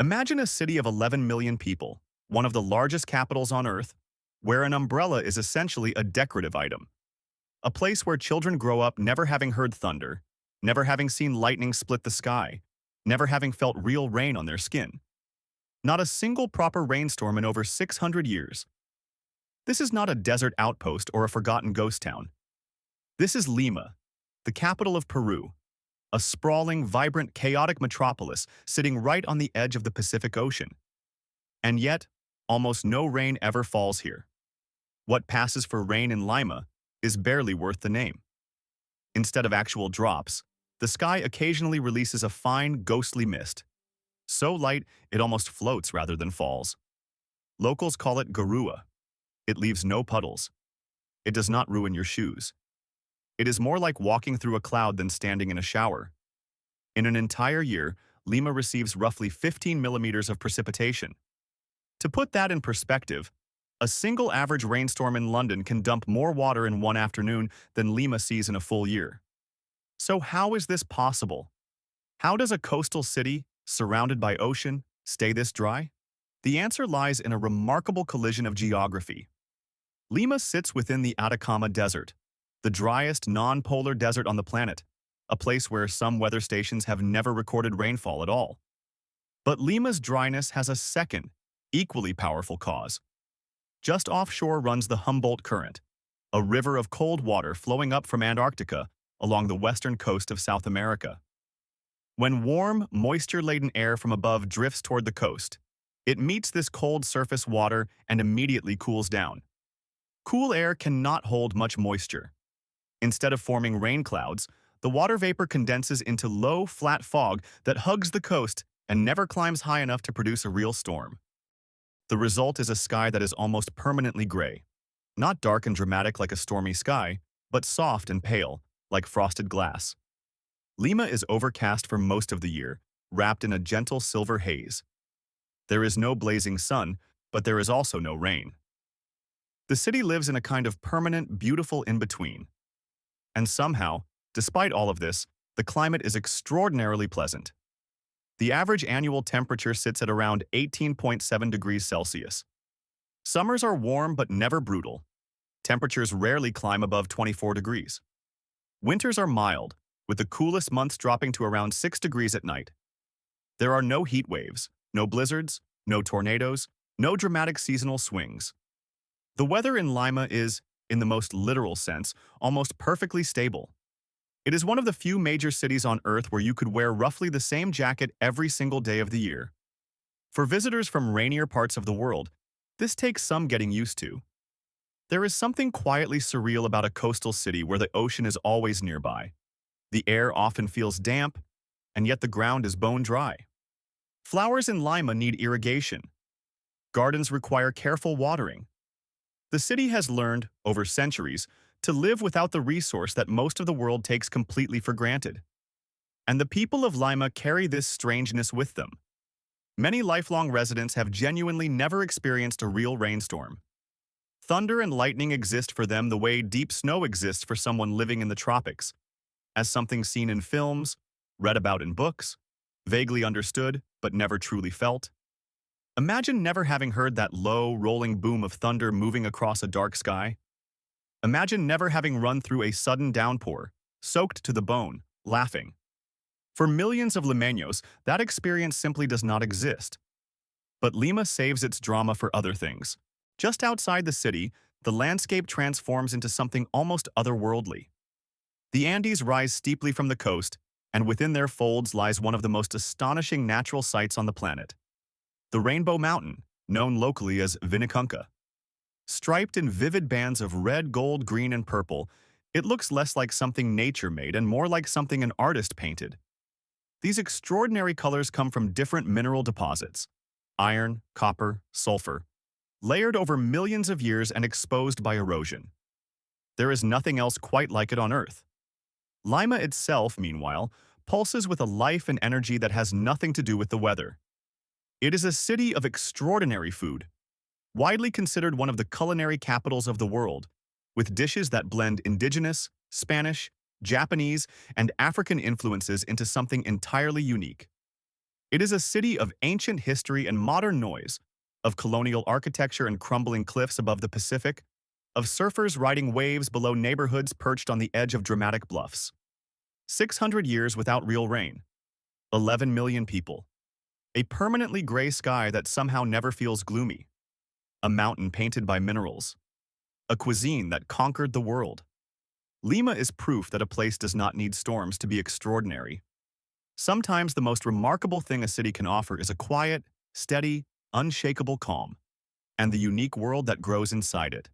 Imagine a city of 11 million people, one of the largest capitals on Earth, where an umbrella is essentially a decorative item. A place where children grow up never having heard thunder, never having seen lightning split the sky, never having felt real rain on their skin. Not a single proper rainstorm in over 600 years. This is not a desert outpost or a forgotten ghost town. This is Lima, the capital of Peru, a sprawling, vibrant, chaotic metropolis sitting right on the edge of the Pacific Ocean. And yet, almost no rain ever falls here. What passes for rain in Lima is barely worth the name. Instead of actual drops, the sky occasionally releases a fine, ghostly mist. So light, it almost floats rather than falls. Locals call it garua. It leaves no puddles. It does not ruin your shoes. It is more like walking through a cloud than standing in a shower. In an entire year, Lima receives roughly 15 millimeters of precipitation. To put that in perspective, a single average rainstorm in London can dump more water in one afternoon than Lima sees in a full year. So how is this possible? How does a coastal city, surrounded by ocean, stay this dry? The answer lies in a remarkable collision of geography. Lima sits within the Atacama Desert, the driest non-polar desert on the planet, a place where some weather stations have never recorded rainfall at all. But Lima's dryness has a second, equally powerful cause. Just offshore runs the Humboldt Current, a river of cold water flowing up from Antarctica along the western coast of South America. When warm, moisture-laden air from above drifts toward the coast, it meets this cold surface water and immediately cools down. Cool air cannot hold much moisture. Instead of forming rain clouds, the water vapor condenses into low, flat fog that hugs the coast and never climbs high enough to produce a real storm. The result is a sky that is almost permanently gray. Not dark and dramatic like a stormy sky, but soft and pale, like frosted glass. Lima is overcast for most of the year, wrapped in a gentle silver haze. There is no blazing sun, but there is also no rain. The city lives in a kind of permanent, beautiful in-between. And somehow, despite all of this, the climate is extraordinarily pleasant. The average annual temperature sits at around 18.7 degrees Celsius. Summers are warm but never brutal. Temperatures rarely climb above 24 degrees. Winters are mild, with the coolest months dropping to around 6 degrees at night. There are no heat waves, no blizzards, no tornadoes, no dramatic seasonal swings. The weather in Lima is, in the most literal sense, almost perfectly stable. It is one of the few major cities on Earth where you could wear roughly the same jacket every single day of the year. For visitors from rainier parts of the world, this takes some getting used to. There is something quietly surreal about a coastal city where the ocean is always nearby. The air often feels damp, and yet the ground is bone dry. Flowers in Lima need irrigation. Gardens require careful watering. The city has learned, over centuries, to live without the resource that most of the world takes completely for granted. And the people of Lima carry this strangeness with them. Many lifelong residents have genuinely never experienced a real rainstorm. Thunder and lightning exist for them the way deep snow exists for someone living in the tropics, as something seen in films, read about in books, vaguely understood but never truly felt. Imagine never having heard that low, rolling boom of thunder moving across a dark sky. Imagine never having run through a sudden downpour, soaked to the bone, laughing. For millions of Limeños, that experience simply does not exist. But Lima saves its drama for other things. Just outside the city, the landscape transforms into something almost otherworldly. The Andes rise steeply from the coast, and within their folds lies one of the most astonishing natural sights on the planet. The Rainbow Mountain, known locally as Vinicunca. Striped in vivid bands of red, gold, green, and purple, it looks less like something nature made and more like something an artist painted. These extraordinary colors come from different mineral deposits: iron, copper, sulfur, layered over millions of years and exposed by erosion. There is nothing else quite like it on Earth. Lima itself, meanwhile, pulses with a life and energy that has nothing to do with the weather. It is a city of extraordinary food, widely considered one of the culinary capitals of the world, with dishes that blend indigenous, Spanish, Japanese, and African influences into something entirely unique. It is a city of ancient history and modern noise, of colonial architecture and crumbling cliffs above the Pacific, of surfers riding waves below neighborhoods perched on the edge of dramatic bluffs. 600 years without real rain. 11 million people. A permanently gray sky that somehow never feels gloomy. A mountain painted by minerals. A cuisine that conquered the world. Lima is proof that a place does not need storms to be extraordinary. Sometimes the most remarkable thing a city can offer is a quiet, steady, unshakable calm, and the unique world that grows inside it.